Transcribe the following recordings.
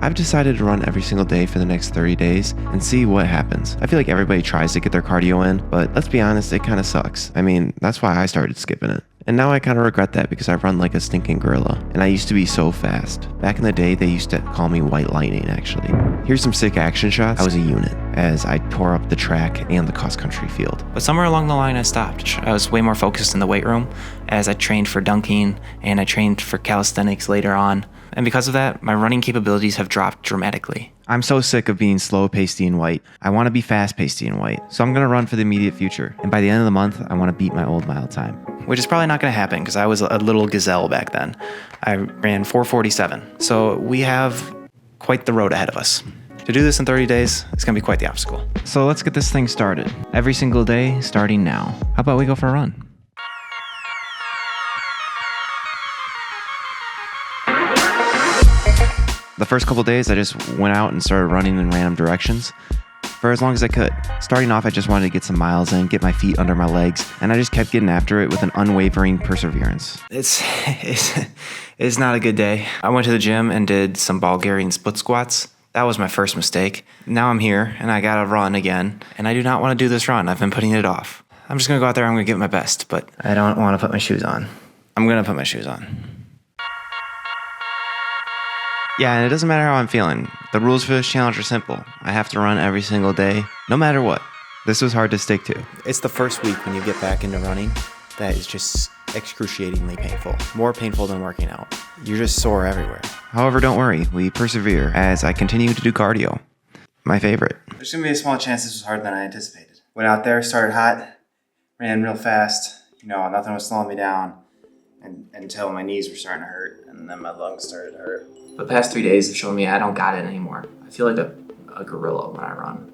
I've decided to run every single day for the next 30 days and see what happens. I feel like everybody tries to get their cardio in, but let's be honest, it kind of sucks. I mean, that's why I started skipping it. And now I kind of regret that because I run like a stinking gorilla, and I used to be so fast. Back in the day, they used to call me White Lightning, actually. Here's some sick action shots. I was a unit as I tore up the track and the cross-country field. But somewhere along the line, I stopped. I was way more focused in the weight room as I trained for dunking and I trained for calisthenics later on. And because of that, my running capabilities have dropped dramatically. I'm so sick of being slow, pasty, and white. I want to be fast, pasty, and white. So I'm going to run for the immediate future. And by the end of the month, I want to beat my old mile time. Which is probably not going to happen because I was a little gazelle back then. I ran 4:47. So we have quite the road ahead of us. To do this in 30 days, it's going to be quite the obstacle. So let's get this thing started. Every single day, starting now. How about we go for a run? The first couple days, I just went out and started running in random directions for as long as I could. Starting off, I just wanted to get some miles in, get my feet under my legs, and I just kept getting after it with an unwavering perseverance. It's not a good day. I went to the gym and did some Bulgarian split squats. That was my first mistake. Now I'm here and I gotta run again, and I do not want to do this run. I've been putting it off. I'm just gonna go out there, I'm gonna give it my best, but I don't want to put my shoes on. I'm gonna put my shoes on. Yeah, and it doesn't matter how I'm feeling. The rules for this challenge are simple. I have to run every single day, no matter what. This was hard to stick to. It's the first week when you get back into running that is just excruciatingly painful. More painful than working out. You're just sore everywhere. However, don't worry. We persevere as I continue to do cardio. My favorite. There's going to be a small chance this was harder than I anticipated. Went out there, started hot, ran real fast. Nothing was slowing me down until my knees were starting to hurt and then my lungs started to hurt. The past 3 days have shown me I don't got it anymore. I feel like a gorilla when I run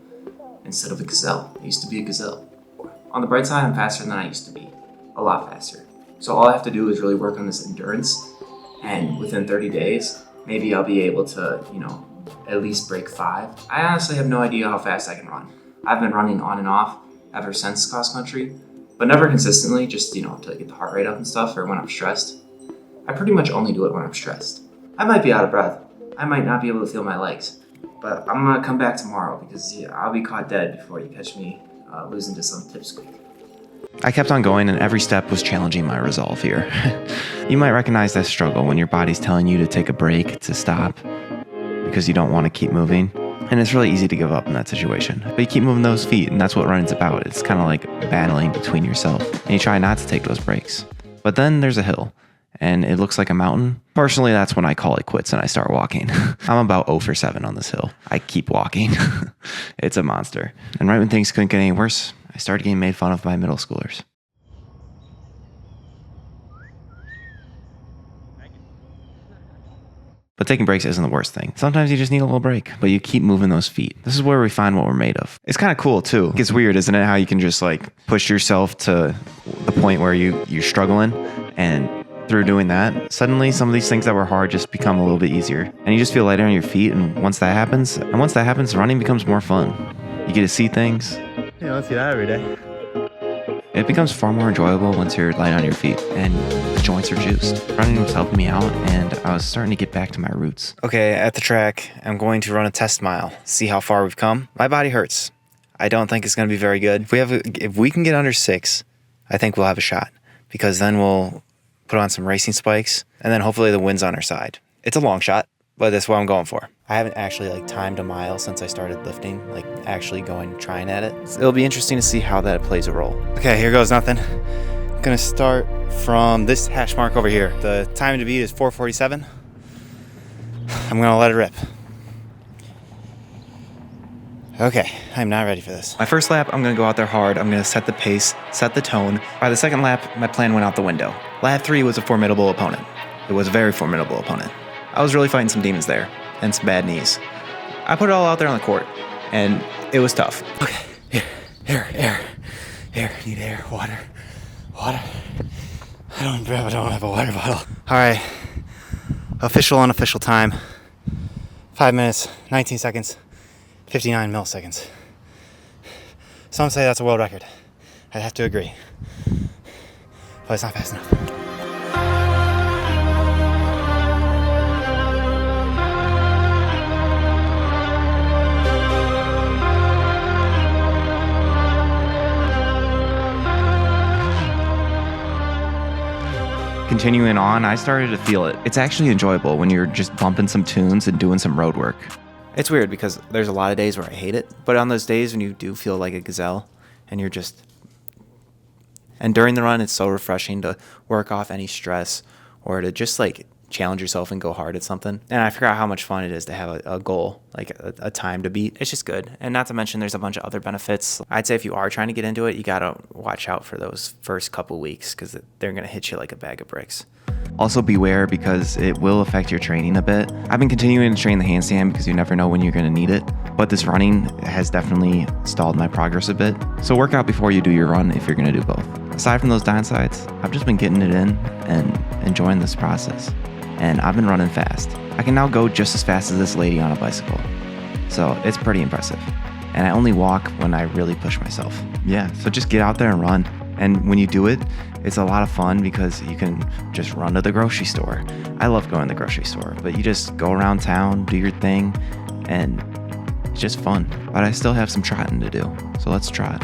instead of a gazelle. I used to be a gazelle. On the bright side, I'm faster than I used to be. A lot faster. So all I have to do is really work on this endurance, and within 30 days, maybe I'll be able to, at least break 5. I honestly have no idea how fast I can run. I've been running on and off ever since cross country, but never consistently, just, to get the heart rate up and stuff, or when I'm stressed. I pretty much only do it when I'm stressed. I might be out of breath. I might not be able to feel my legs, but I'm gonna come back tomorrow because I'll be caught dead before you catch me losing to some tipsqueak. I kept on going, and every step was challenging my resolve here. You might recognize that struggle when your body's telling you to take a break, to stop, because you don't want to keep moving. And it's really easy to give up in that situation. But you keep moving those feet, and that's what running's about. It's kind of like battling between yourself, and you try not to take those breaks. But then there's a hill, and it looks like a mountain. Personally, that's when I call it quits and I start walking. I'm about 0 for 7 on this hill. I keep walking. It's a monster. And right when things couldn't get any worse, I started getting made fun of by middle schoolers. But taking breaks isn't the worst thing. Sometimes you just need a little break, but you keep moving those feet. This is where we find what we're made of. It's kind of cool too. It's weird, isn't it? How you can just push yourself to the point where you're struggling, and through doing that, suddenly some of these things that were hard just become a little bit easier. And you just feel lighter on your feet, and once that happens, running becomes more fun. You get to see things. You don't see that every day. It becomes far more enjoyable once you're light on your feet and the joints are juiced. Running was helping me out, and I was starting to get back to my roots. Okay, at the track, I'm going to run a test mile, see how far we've come. My body hurts. I don't think it's going to be very good. If we can get under 6, I think we'll have a shot, because then we'll put on some racing spikes, and then hopefully the wind's on our side. It's a long shot, but that's what I'm going for. I haven't actually timed a mile since I started lifting, actually trying at it. So it'll be interesting to see how that plays a role. Okay, here goes nothing. I'm gonna start from this hash mark over here. The time to beat is 4:47. I'm gonna let it rip. Okay, I'm not ready for this. My first lap, I'm gonna go out there hard. I'm gonna set the pace, set the tone. By the second lap, my plan went out the window. Lap 3 was a formidable opponent. It was a very formidable opponent. I was really fighting some demons there, and some bad knees. I put it all out there on the court, and it was tough. Okay, air. Need air, water. I don't have a water bottle. All right, official, unofficial time. 5 minutes, 19 seconds, 59 milliseconds. Some say that's a world record. I'd have to agree, but it's not fast enough. continuing on, I started to feel it. It's actually enjoyable when you're just bumping some tunes and doing some road work. It's weird because there's a lot of days where I hate it, but on those days when you do feel like a gazelle and you're just... And during the run, it's so refreshing to work off any stress or to just like challenge yourself and go hard at something. And I forgot how much fun it is to have a goal, like a time to beat. It's just good. And not to mention there's a bunch of other benefits. I'd say if you are trying to get into it, you got to watch out for those first couple weeks because they're going to hit you like a bag of bricks. Also beware because it will affect your training a bit. I've been continuing to train the handstand because you never know when you're going to need it. But this running has definitely stalled my progress a bit. So work out before you do your run if you're going to do both. Aside from those downsides, I've just been getting it in and enjoying this process. And I've been running fast. I can now go just as fast as this lady on a bicycle. So it's pretty impressive. And I only walk when I really push myself. Yeah, so just get out there and run. And when you do it, it's a lot of fun because you can just run to the grocery store. I love going to the grocery store, but you just go around town, do your thing, and it's just fun. But I still have some trotting to do, so let's try it.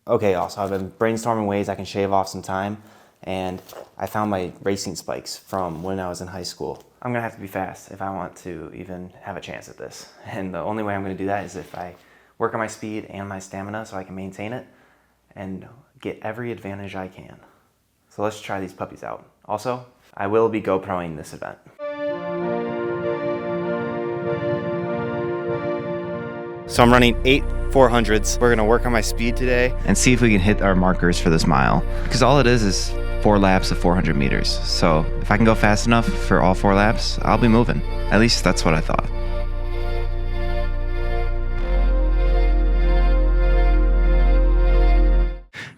Okay, also I've been brainstorming ways I can shave off some time, and I found my racing spikes from when I was in high school. I'm gonna have to be fast if I want to even have a chance at this. And the only way I'm gonna do that is if I work on my speed and my stamina so I can maintain it and get every advantage I can. So let's try these puppies out. Also, I will be GoProing this event. So I'm running 8 400s. We're gonna work on my speed today and see if we can hit our markers for this mile. Because all it is 4 laps of 400 meters. So if I can go fast enough for all 4 laps, I'll be moving. At least that's what I thought.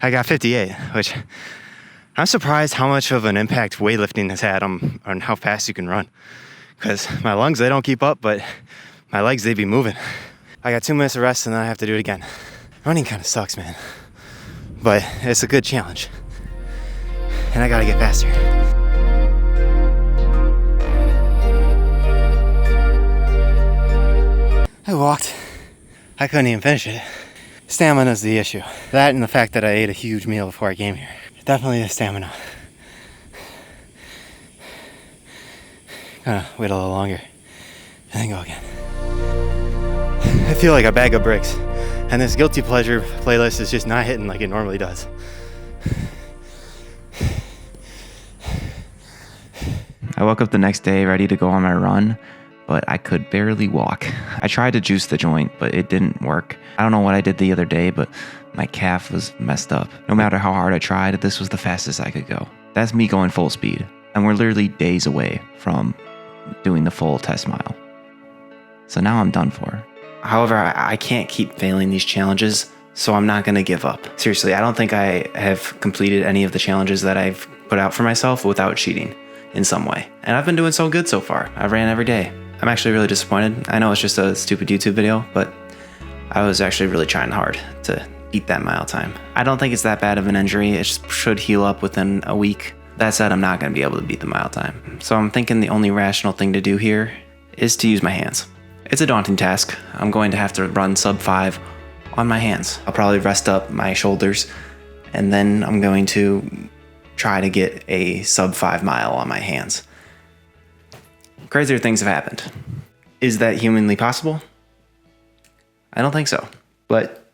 I got 58, which I'm surprised how much of an impact weightlifting has had on how fast you can run. Because my lungs, they don't keep up, but my legs, they be moving. I got 2 minutes of rest and then I have to do it again. Running kind of sucks, man. But it's a good challenge. And I gotta get faster. I walked. I couldn't even finish it. Stamina's the issue. That and the fact that I ate a huge meal before I came here. Definitely the stamina. Gonna wait a little longer and then go again. I feel like a bag of bricks, and this guilty pleasure playlist is just not hitting like it normally does. I woke up the next day ready to go on my run, but I could barely walk. I tried to juice the joint, but it didn't work. I don't know what I did the other day, but my calf was messed up. No matter how hard I tried, this was the fastest I could go. That's me going full speed, and we're literally days away from doing the full test mile. So now I'm done for. However, I can't keep failing these challenges, so I'm not gonna give up. Seriously, I don't think I have completed any of the challenges that I've put out for myself without cheating in some way. And I've been doing so good so far. I ran every day. I'm actually really disappointed. I know it's just a stupid YouTube video, but I was actually really trying hard to beat that mile time. I don't think it's that bad of an injury. It should heal up within a week. That said, I'm not gonna be able to beat the mile time. So I'm thinking the only rational thing to do here is to use my hands. It's a daunting task. I'm going to have to run sub 5 on my hands. I'll probably rest up my shoulders, and then I'm going to try to get a sub 5 mile on my hands. Crazier things have happened. Is that humanly possible? I don't think so, but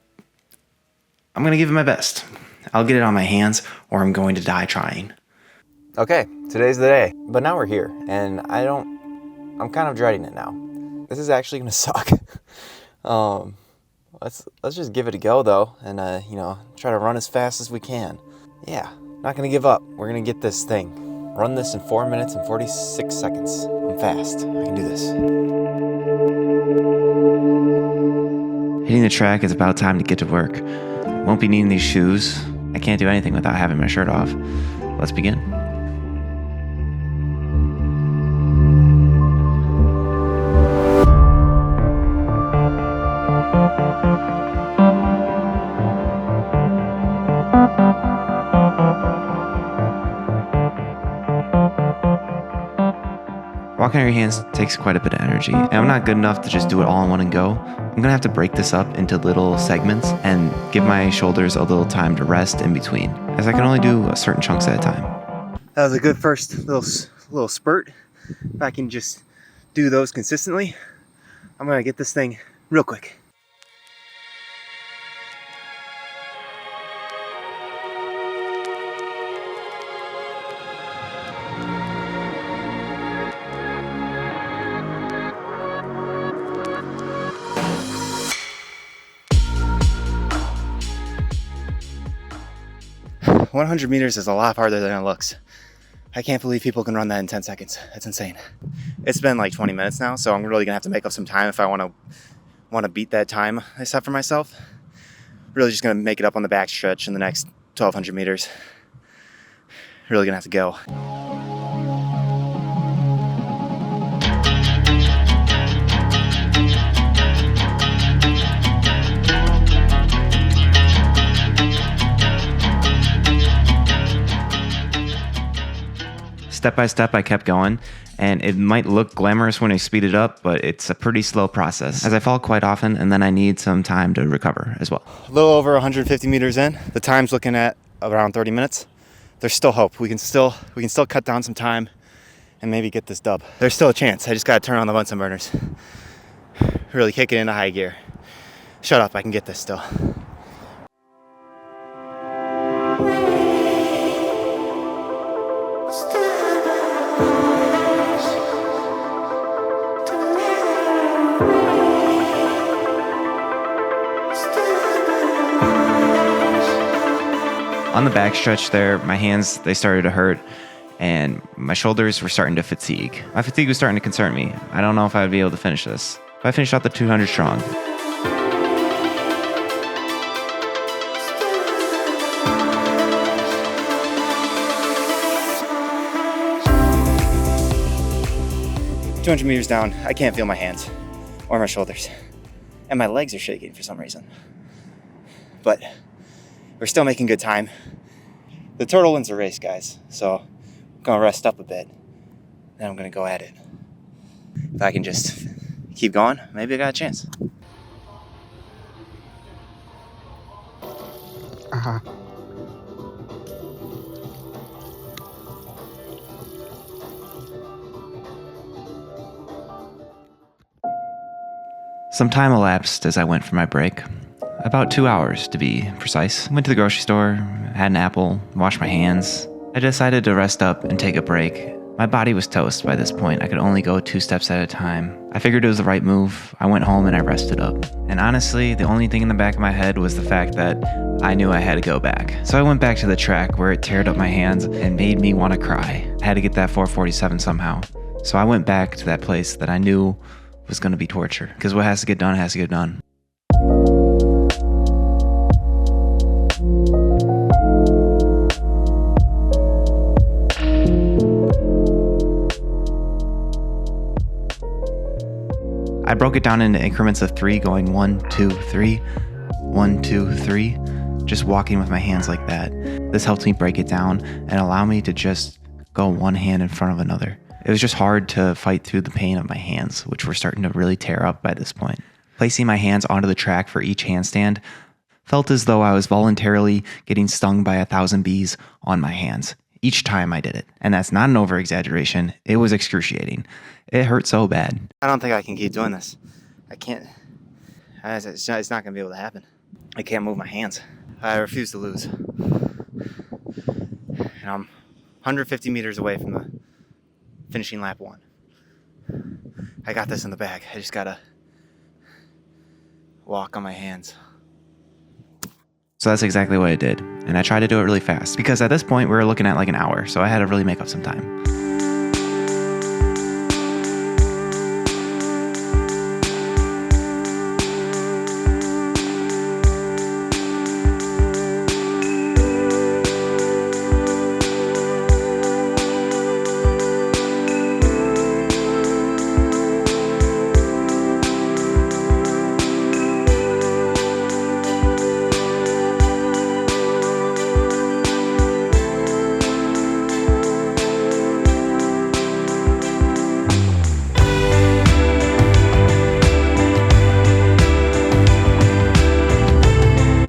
I'm gonna give it my best. I'll get it on my hands, or I'm going to die trying. Okay, today's the day. But now we're here, and I'm kind of dreading it now. This is actually gonna suck. Let's just give it a go though, and try to run as fast as we can. Yeah, not gonna give up. We're gonna get this thing. Run this in 4 minutes and 46 seconds. I'm I'm fast. I can do this. Hitting the track is about time to get to work. Won't be needing these shoes. I can't do anything without having my shirt off. Let's begin. Walking on your hands takes quite a bit of energy, and I'm not good enough to just do it all in one and go. I'm gonna have to break this up into little segments and give my shoulders a little time to rest in between, as I can only do certain chunks at a time. That was a good first little spurt. If I can just do those consistently, I'm gonna get this thing real quick. "100 meters is a lot harder than it looks. I can't believe people can run that in 10 seconds. That's insane." It's been like 20 minutes now, so I'm really gonna have to make up some time if I want to beat that time I set for myself. Really just gonna make it up on the back stretch in the next 1,200 meters. Really gonna have to go. Step by step, I kept going, and it might look glamorous when I speed it up, but it's a pretty slow process, as I fall quite often, and then I need some time to recover as well. A little over 150 meters in. The time's looking at around 30 minutes. There's still hope. We can still cut down some time and maybe get this dub. There's still a chance. I just gotta turn on the Bunsen burners. Really kick it into high gear. Shut up, I can get this still. On the backstretch there, my hands, they started to hurt, and my shoulders were starting to fatigue. My fatigue was starting to concern me. I don't know if I would be able to finish this. But I finished out the 200 strong. "200 meters down, I can't feel my hands or my shoulders. And my legs are shaking for some reason. But we're still making good time. The turtle wins the race, guys. So I'm gonna rest up a bit. Then I'm gonna go at it. If I can just keep going, maybe I got a chance." Some time elapsed as I went for my break. About 2 hours, to be precise. Went to the grocery store, had an apple, washed my hands. I decided to rest up and take a break. My body was toast by this point. I could only go 2 steps at a time. I figured it was the right move. I went home and I rested up. And honestly, the only thing in the back of my head was the fact that I knew I had to go back. So I went back to the track where it teared up my hands and made me want to cry. I had to get that 447 somehow. So I went back to that place that I knew was going to be torture. Because what has to get done has to get done. I broke it down into increments of 3, going 1, 2, 3, 1, 2, 3, just walking with my hands like that. This helped me break it down and allow me to just go one hand in front of another. It was just hard to fight through the pain of my hands, which were starting to really tear up by this point. Placing my hands onto the track for each handstand felt as though I was voluntarily getting stung by 1,000 bees on my hands each time I did it. And that's not an over-exaggeration. It was excruciating. It hurt so bad. I don't think I can keep doing this. I can't. It's not going to be able to happen. I can't move my hands. I refuse to lose. And I'm 150 meters away from the finishing lap 1. I got this in the bag. I just got to walk on my hands. So that's exactly what I did. And I tried to do it really fast because at this point we were looking at like an hour. So I had to really make up some time.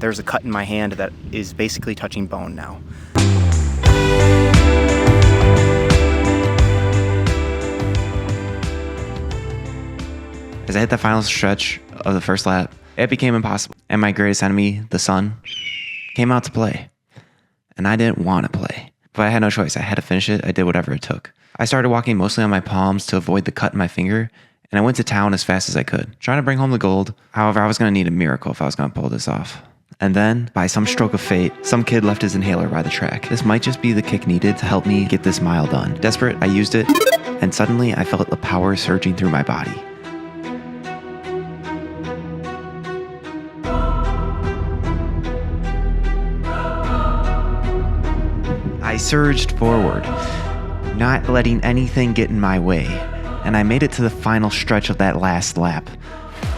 There's a cut in my hand that is basically touching bone now. As I hit the final stretch of the first lap, it became impossible. And my greatest enemy, the sun, came out to play. And I didn't want to play. But I had no choice. I had to finish it. I did whatever it took. I started walking mostly on my palms to avoid the cut in my finger, and I went to town as fast as I could, trying to bring home the gold. However, I was going to need a miracle if I was going to pull this off. And then, by some stroke of fate, some kid left his inhaler by the track. This might just be the kick needed to help me get this mile done. Desperate, I used it, and suddenly I felt the power surging through my body. I surged forward, not letting anything get in my way, and I made it to the final stretch of that last lap.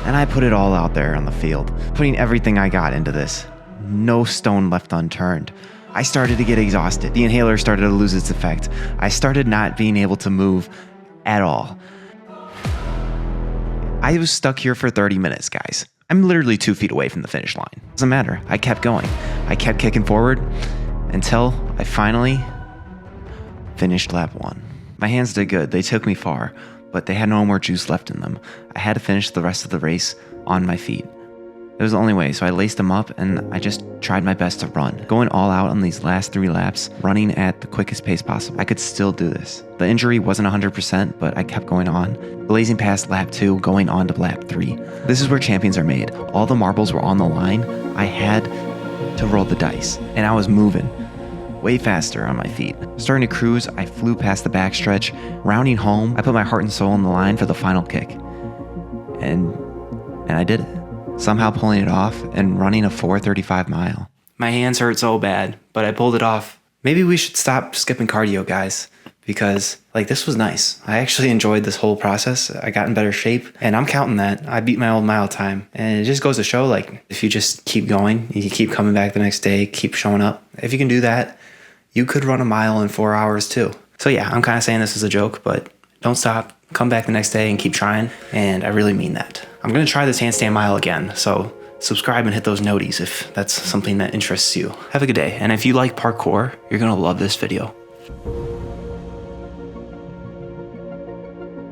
And I put it all out there on the field, putting everything I got into this. No stone left unturned. I started to get exhausted. The inhaler started to lose its effect. I started not being able to move at all. I was stuck here for 30 minutes, guys. I'm literally 2 feet away from the finish line. Doesn't matter. I kept going. I kept kicking forward until I finally finished lap 1. My hands did good. They took me far, but they had no more juice left in them. I had to finish the rest of the race on my feet. It was the only way, so I laced them up and I just tried my best to run. Going all out on these last 3 laps, running at the quickest pace possible. I could still do this. The injury wasn't 100%, but I kept going on, blazing past lap 2, going on to lap 3. This is where champions are made. All the marbles were on the line. I had to roll the dice, and I was moving way faster on my feet. Starting to cruise, I flew past the backstretch. Rounding home, I put my heart and soul on the line for the final kick. And I did it. Somehow pulling it off and running a 4:35 mile. My hands hurt so bad, but I pulled it off. Maybe we should stop skipping cardio, guys, because this was nice. I actually enjoyed this whole process. I got in better shape, and I'm counting that. I beat my old mile time, and it just goes to show, if you just keep going, you keep coming back the next day, keep showing up. If you can do that, you could run a mile in 4 hours too. So yeah, I'm kind of saying this as a joke, but don't stop. Come back the next day and keep trying, and I really mean that. I'm going to try this handstand mile again, so subscribe and hit those noties if that's something that interests you. Have a good day, and if you like parkour, you're going to love this video.